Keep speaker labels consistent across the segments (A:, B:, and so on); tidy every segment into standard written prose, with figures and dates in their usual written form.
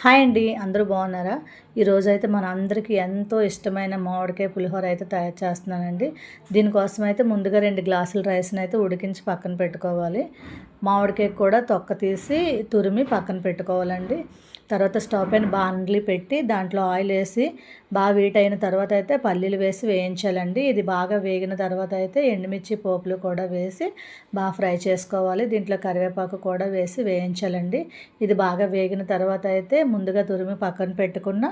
A: Hi అండి, అందరూ బాగున్నారా? ఈరోజైతే మన అందరికీ ఎంతో ఇష్టమైన మామిడికాయ పులిహోర అయితే తయారు చేస్తున్నానండి. దీనికోసం అయితే ముందుగా 2 గ్లాసుల రైస్ని అయితే ఉడికించి పక్కన పెట్టుకోవాలి. మామిడికాయ కూడా తొక్క తీసి తురిమి పక్కన పెట్టుకోవాలండి. తర్వాత స్టవ్ పైన బాండ్లీ పెట్టి దాంట్లో ఆయిల్ వేసి బాగా హీట్ అయిన తర్వాత అయితే పల్లీలు వేసి వేయించాలండి. ఇది బాగా వేగిన తర్వాత అయితే ఎండుమిర్చి పోపులు కూడా వేసి బాగా ఫ్రై చేసుకోవాలి. దీంట్లో కరివేపాకు కూడా వేసి వేయించాలండి. ఇది బాగా వేగిన తర్వాత అయితే ముందుగా తురిమి పక్కన పెట్టుకున్న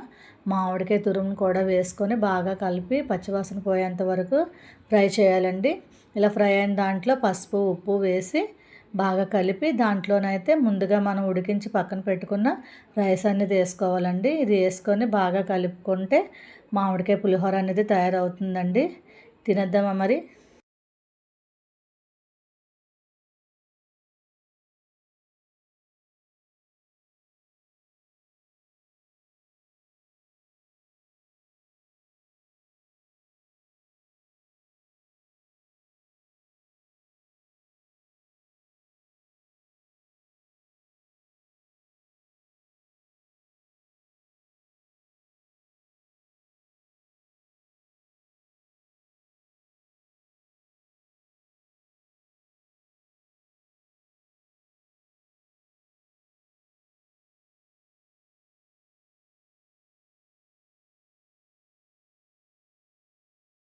A: మామిడికాయ తురుమును కూడా వేసుకొని బాగా కలిపి పచ్చివాసన పోయేంత వరకు ఫ్రై చేయాలండి. ఇలా ఫ్రై అయిన దాంట్లో పసుపు, ఉప్పు వేసి బాగా కలిపి దాంట్లోనైతే ముందుగా మనం ఉడికించి పక్కన పెట్టుకున్న రైస్ అనేది వేసుకోవాలండి. ఇది వేసుకొని బాగా కలుపుకుంటే మామిడికాయ పులిహోర అనేది తయారవుతుందండి. తినేద్దామా మరి?